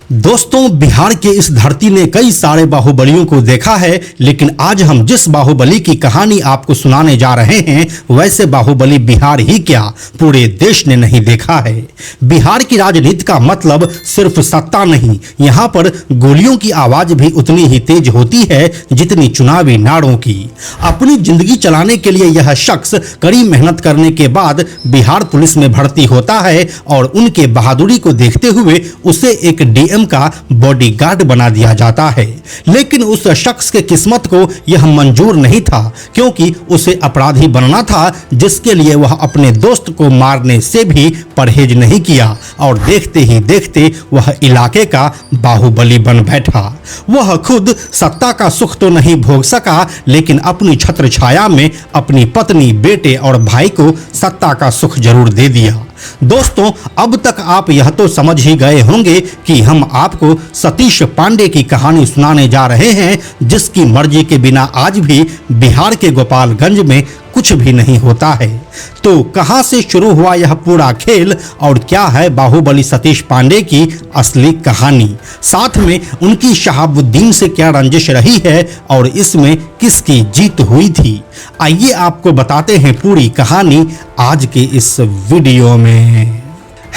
दोस्तों, बिहार के इस धरती ने कई सारे बाहुबलियों को देखा है, लेकिन आज हम जिस बाहुबली की कहानी आपको सुनाने जा रहे हैं वैसे बाहुबली बिहार ही क्या पूरे देश ने नहीं देखा है। बिहार की राजनीति का मतलब सिर्फ सत्ता नहीं, यहाँ पर गोलियों की आवाज भी उतनी ही तेज होती है जितनी चुनावी नारों की। अपनी जिंदगी चलाने के लिए यह शख्स कड़ी मेहनत करने के बाद बिहार पुलिस में भर्ती होता है और उनके बहादुरी को देखते हुए उसे एक डीएम का बॉडीगार्ड बना दिया जाता है। लेकिन उस शख्स के किस्मत को यह मंजूर नहीं था, क्योंकि उसे अपराधी बनना था, जिसके लिए वह अपने दोस्त को मारने से भी परहेज नहीं किया और देखते ही देखते वह इलाके का बाहुबली बन बैठा। वह खुद सत्ता का सुख तो नहीं भोग सका, लेकिन अपनी छत्र छाया में अपनी पत्नी, बेटे और भाई को सत्ता का सुख जरूर दे दिया। दोस्तों, अब तक आप यह तो समझ ही गए होंगे कि हम आपको सतीश पांडे की कहानी सुनाने जा रहे हैं, जिसकी मर्जी के बिना आज भी बिहार के गोपालगंज में कुछ भी नहीं होता है। तो कहां से शुरू हुआ यह पूरा खेल और क्या है बाहुबली सतीश पांडे की असली कहानी, साथ में उनकी शहाबुद्दीन से क्या रंजिश रही है और इसमें किसकी जीत हुई थी, आइए आपको बताते हैं पूरी कहानी आज के इस वीडियो में।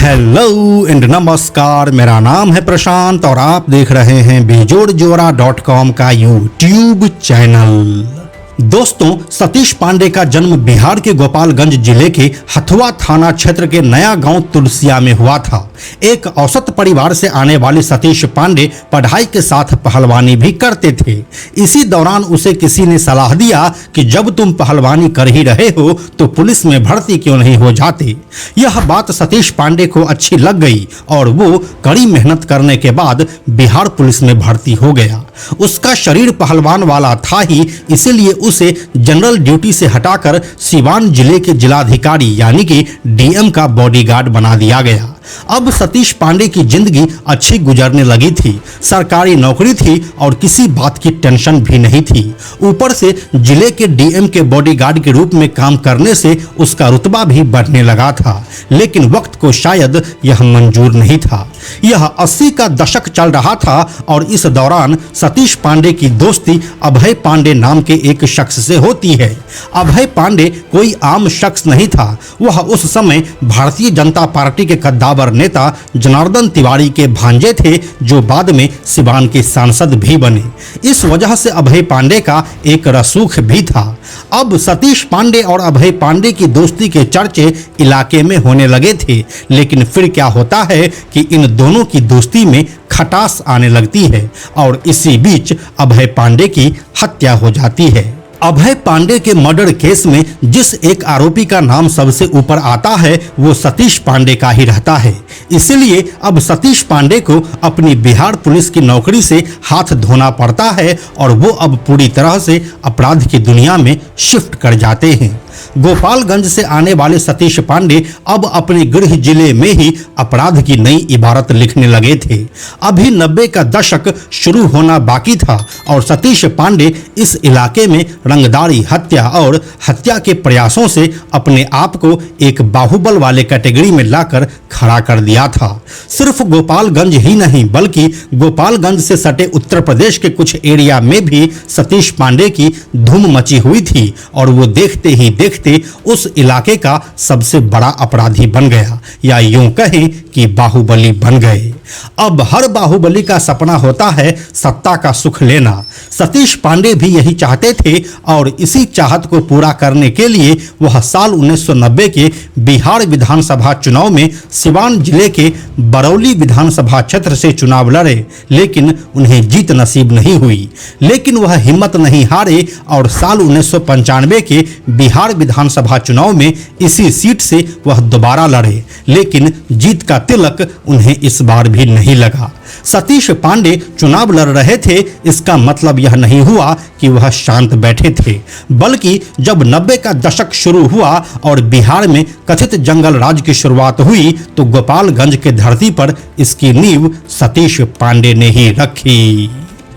हेलो एंड नमस्कार, मेरा नाम है प्रशांत और आप देख रहे हैं बेजोड़जोरा.com का यूट्यूब चैनल। दोस्तों, सतीश पांडे का जन्म बिहार के गोपालगंज जिले के हथुआ थाना क्षेत्र के नया गांव तुलसिया में हुआ था। एक औसत परिवार से आने वाले सतीश पांडे पढ़ाई के साथ पहलवानी भी करते थे। इसी दौरान उसे किसी ने सलाह दिया कि जब तुम पहलवानी कर ही रहे हो तो पुलिस में भर्ती क्यों नहीं हो जाते। यह बात सतीश पांडे को अच्छी लग गई और वो कड़ी मेहनत करने के बाद बिहार पुलिस में भर्ती हो गया। उसका शरीर पहलवान वाला था ही, इसीलिए उसे जनरल ड्यूटी से हटाकर सिवान जिले के जिलाधिकारी यानी कि डीएम का बॉडीगार्ड बना दिया गया। अब सतीश पांडे की जिंदगी अच्छी गुजरने लगी थी। सरकारी नौकरी थी और किसी बात की टेंशन भी नहीं थी। ऊपर से जिले के डीएम के बॉडीगार्ड के रूप में काम करने से उसका रुतबा भी बढ़ने लगा था। लेकिन वक्त को शायद यह मंजूर नहीं था। यह 80 का दशक चल रहा था और इस दौरान सतीश पांडे की दोस्ती अभय पांडे नाम के एक शख्स से होती है। अभय पांडे कोई आम शख्स नहीं था। वह उस समय भारतीय जनता पार्टी के कद्दावर नेता जनार्दन तिवारी के भांजे थे, जो बाद में सिवान के सांसद भी बने। इस वजह से अभय पांडे का एक रसूख भी था। अब सतीश पांडे और अभय पांडे की दोस्ती के चर्चे इलाके में होने लगे थे, लेकिन फिर क्या होता है कि इन दोनों की दोस्ती में खटास आने लगती है और इसी बीच अभय पांडे की हत्या हो जाती है। अभय पांडे के मर्डर केस में जिस एक आरोपी का नाम सबसे ऊपर आता है वो सतीश पांडे का ही रहता है। इसलिए अब सतीश पांडे को अपनी बिहार पुलिस की नौकरी से हाथ धोना पड़ता है और वो अब पूरी तरह से अपराध की दुनिया में शिफ्ट कर जाते हैं। गोपालगंज से आने वाले सतीश पांडे अब अपने गृह जिले में ही अपराध की नई इबारत लिखने लगे थे। अभी 90 का दशक शुरू होना बाकी था और सतीश पांडे इस इलाके में रंगदारी, हत्या और हत्या के प्रयासों से अपने आप को एक बाहुबल वाले कैटेगरी में लाकर खड़ा कर दिया था। सिर्फ गोपालगंज ही नहीं बल्कि गोपालगंज से सटे उत्तर प्रदेश के कुछ एरिया में भी सतीश पांडे की धूम मची हुई थी और वो देखते ही देखते उस इलाके का सबसे बड़ा अपराधी बन गया, या यूं कहें कि बाहुबली बन गए। अब हर बाहुबली का सपना होता है सत्ता का सुख लेना। सतीश पांडे भी यही चाहते थे और इसी चाहत को पूरा करने के लिए वह साल 1990 के बिहार विधानसभा चुनाव में सिवान जिले के बरौली विधानसभा क्षेत्र से चुनाव लड़े, लेकिन उन्हें जीत नसीब नहीं हुई। लेकिन वह हिम्मत नहीं हारे और साल 1995 के बिहार विधानसभा चुनाव में इसी सीट से वह दोबारा लड़े, लेकिन जीत का तिलक उन्हें इस बार भी नहीं लगा। सतीश पांडे चुनाव लड़ रहे थे, इसका मतलब यह नहीं हुआ कि वह शांत बैठे थे, बल्कि जब 90 का दशक शुरू हुआ और बिहार में कथित जंगल राज की शुरुआत हुई तो गोपालगंज के धरती पर इसकी नींव सतीश पांडे ने ही रखी।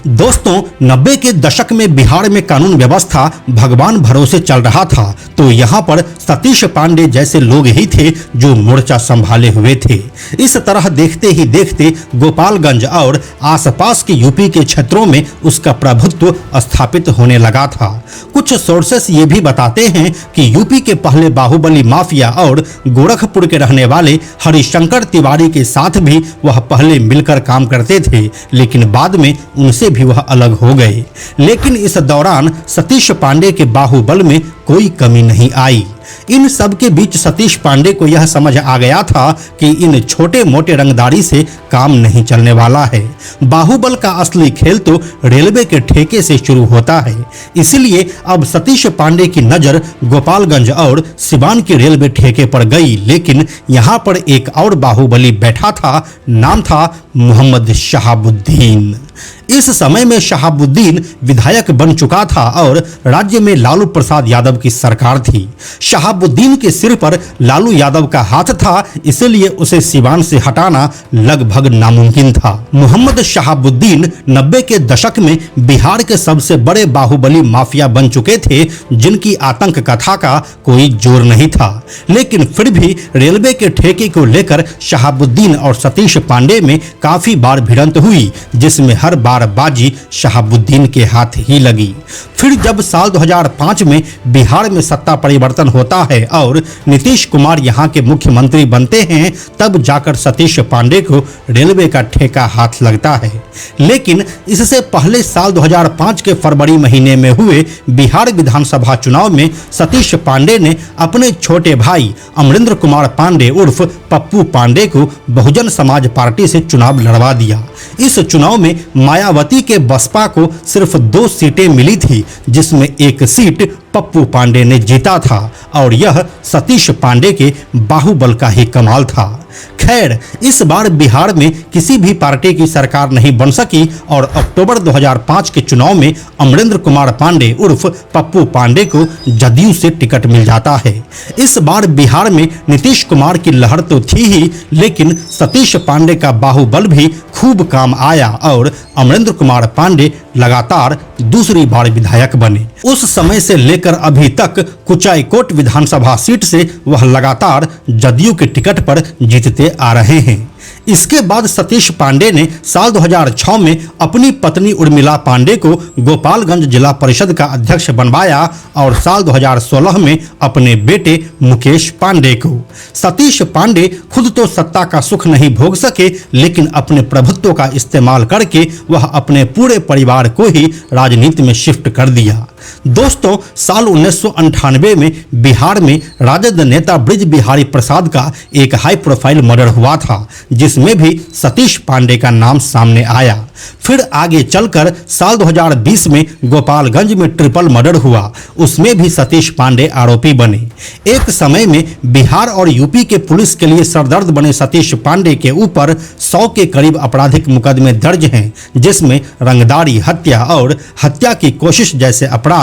दोस्तों 90 के दशक में बिहार में कानून व्यवस्था भगवान भरोसे चल रहा था, तो यहाँ पर सतीश पांडे जैसे लोग ही थे जो मोर्चा संभाले हुए थे। इस तरह देखते ही देखते गोपालगंज और आसपास के यूपी के क्षेत्रों में उसका प्रभुत्व स्थापित होने लगा था। कुछ सोर्सेस ये भी बताते हैं कि यूपी के पहले बाहुबली माफिया और गोरखपुर के रहने वाले हरिशंकर तिवारी के साथ भी वह पहले मिलकर काम करते थे, लेकिन बाद में उनसे भी वह अलग हो गए। लेकिन इस दौरान सतीश पांडे के बाहुबल में कोई कमी नहीं आई। इन सब के बीच सतीश पांडे को यह समझ आ गया था कि इन छोटे मोटे रंगदारी से काम नहीं चलने वाला है। बाहुबल का असली खेल तो रेलवे के ठेके से शुरू होता है। इसलिए अब सतीश पांडे की नजर गोपालगंज और सिवान के रेलवे ठेके पर गई, लेकिन यहाँ पर एक और बाहुबली बैठा था, नाम था मोहम्मद शहाबुद्दीन। इस समय में शहाबुद्दीन विधायक बन चुका था और राज्य में लालू प्रसाद यादव की सरकार थी। शहाबुद्दीन के सिर पर लालू यादव का हाथ था, इसलिए उसे सिवान से हटाना लगभग नामुमकिन था। मोहम्मद शहाबुद्दीन 90 के दशक में बिहार के सबसे बड़े बाहुबली माफिया बन चुके थे, जिनकी आतंक कथा का कोई जोर नहीं था। लेकिन फिर भी रेलवे के ठेके को लेकर शहाबुद्दीन और सतीश पांडे में काफी बार भिड़ंत हुई, जिसमें हर बार बाजी शहाबुद्दीन के हाथ ही लगी। फिर जब साल 2005 में बिहार में सत्ता परिवर्तन होता है और नीतीश कुमार यहाँ के मुख्यमंत्री बनते हैं, तब जाकर सतीश पांडे को रेलवे का ठेका हाथ लगता है। लेकिन इससे पहले साल 2005 के फरवरी महीने में हुए बिहार विधानसभा चुनाव में सतीश पांडे ने अपने छोटे भाई अमरेंद्र कुमार पांडे उर्फ पप्पू पांडे को बहुजन समाज पार्टी से चुनाव लड़वा दिया। इस चुनाव में मायावती के बसपा को सिर्फ 2 सीटें मिली थी, जिसमें एक सीट पप्पू पांडे ने जीता था और यह सतीश पांडे के बाहुबल का ही कमाल था। खैर, इस बार बिहार में किसी भी पार्टी की सरकार नहीं बन सकी और अक्टूबर 2005 के चुनाव में अमरेंद्र कुमार पांडे उर्फ पप्पू पांडे को जदयू से टिकट मिल जाता है। इस बार बिहार में नीतीश कुमार की लहर तो थी ही, लेकिन सतीश पांडे का बाहुबल भी खूब काम आया और अमरेंद्र कुमार पांडे लगातार दूसरी बार विधायक बने। उस समय से लेकर अभी तक कुचायकोट विधानसभा सीट से वह लगातार जदयू के टिकट पर जीतते आ रहे हैं। इसके बाद सतीश पांडे ने साल 2006 में अपनी पत्नी उर्मिला पांडे को गोपालगंज जिला परिषद का अध्यक्ष बनवाया और साल 2016 में अपने बेटे मुकेश पांडे को। सतीश पांडे खुद तो सत्ता का सुख नहीं भोग सके, लेकिन अपने प्रभुत्व का इस्तेमाल करके वह अपने पूरे परिवार को ही राजनीति में शिफ्ट कर दिया। दोस्तों, साल 1998 में बिहार में राजद नेता ब्रिज बिहारी प्रसाद का एक हाई प्रोफाइल मर्डर हुआ था, जिसमें भी सतीश पांडे का नाम सामने आया। फिर आगे चलकर साल 2020 में गोपालगंज में ट्रिपल मर्डर हुआ, उसमें भी सतीश पांडे आरोपी बने। एक समय में बिहार और यूपी के पुलिस के लिए सरदर्द बने सतीश पांडे के ऊपर 100 के करीब आपराधिक मुकदमे दर्ज हैं, जिसमें रंगदारी, हत्या और हत्या की कोशिश जैसे अपराध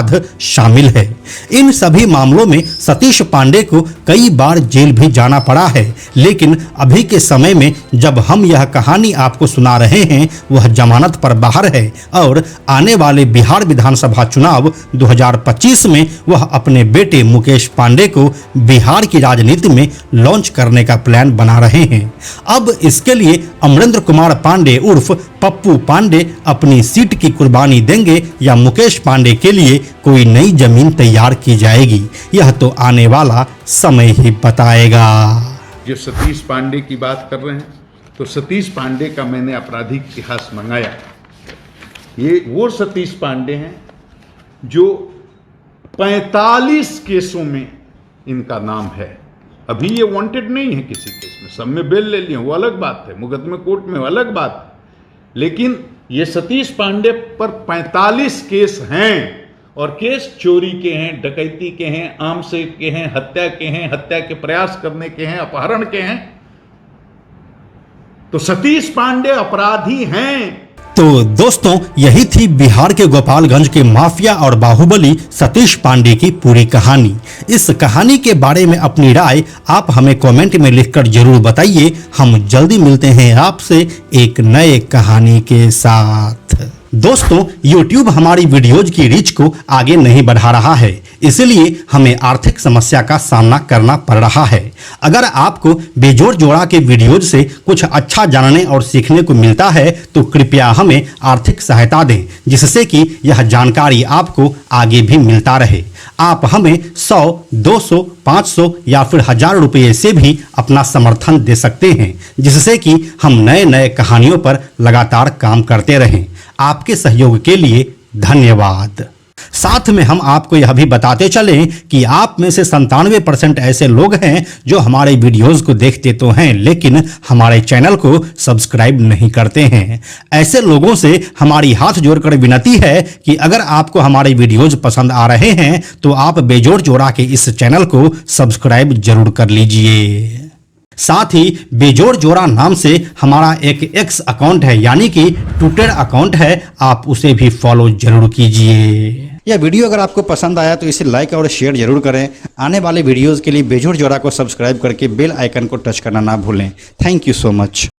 शामिल है। इन सभी मामलों में सतीश पांडे को कई बार जेल भी जाना पड़ा है, लेकिन अभी के समय में जब हम यह कहानी आपको सुना रहे हैं, वह जमानत पर बाहर है और आने वाले बिहार विधानसभा चुनाव 2025 में वह अपने बेटे मुकेश पांडे को बिहार की राजनीति में लॉन्च करने का प्लान बना रहे हैं। अब इसके लिए अमरेंद्र कुमार पांडे उर्फ पप्पू पांडे अपनी सीट की कुर्बानी देंगे या मुकेश पांडे के लिए कोई नई जमीन तैयार की जाएगी, यह तो आने वाला समय ही बताएगा। जो सतीश पांडे की बात कर रहे हैं, तो सतीश पांडे का मैंने आपराधिक इतिहास मंगाया। ये वो सतीश पांडे हैं जो 45 केसों में इनका नाम है। अभी ये वांटेड नहीं है किसी केस में, सब में बेल ले लिए, वो अलग बात है, मुकदमे कोर्ट में अलग बात है। लेकिन ये सतीश पांडे पर 45 केस हैं और केस चोरी के हैं, डकैती के हैं, आमसे के हैं, हत्या के हैं, हत्या के प्रयास करने के हैं, अपहरण के हैं। तो सतीश पांडे अपराधी हैं। तो दोस्तों, यही थी बिहार के गोपालगंज के माफिया और बाहुबली सतीश पांडे की पूरी कहानी। इस कहानी के बारे में अपनी राय आप हमें कमेंट में लिखकर जरूर बताइए। हम जल्दी मिलते हैं आपसे एक नए कहानी के साथ। दोस्तों, YouTube हमारी वीडियोज की रीच को आगे नहीं बढ़ा रहा है, इसलिए हमें आर्थिक समस्या का सामना करना पड़ रहा है। अगर आपको बेजोड़ जोड़ा के वीडियोज से कुछ अच्छा जानने और सीखने को मिलता है तो कृपया हमें आर्थिक सहायता दें, जिससे कि यह जानकारी आपको आगे भी मिलता रहे। आप हमें 100, 200, 500 या फिर 1000 रुपये से भी अपना समर्थन दे सकते हैं, जिससे कि हम नए नए कहानियों पर लगातार काम करते रहें। आपके सहयोग के लिए धन्यवाद। साथ में हम आपको यह भी बताते चलें कि आप में से 97% ऐसे लोग हैं जो हमारे वीडियोस को देखते तो हैं, लेकिन हमारे चैनल को सब्सक्राइब नहीं करते हैं। ऐसे लोगों से हमारी हाथ जोड़कर विनती है कि अगर आपको हमारे वीडियोस पसंद आ रहे हैं तो आप बेजोड़ जोड़ा के इस चैनल को सब्सक्राइब जरूर कर लीजिए। साथ ही बेजोड़ जोड़ा नाम से हमारा एक एक्स अकाउंट है, यानी कि ट्विटर अकाउंट है, आप उसे भी फॉलो जरूर कीजिए। यह वीडियो अगर आपको पसंद आया तो इसे लाइक और शेयर जरूर करें। आने वाले वीडियोस के लिए बेजोड़ जोड़ा को सब्सक्राइब करके बेल आइकन को टच करना ना भूलें। Thank you so much.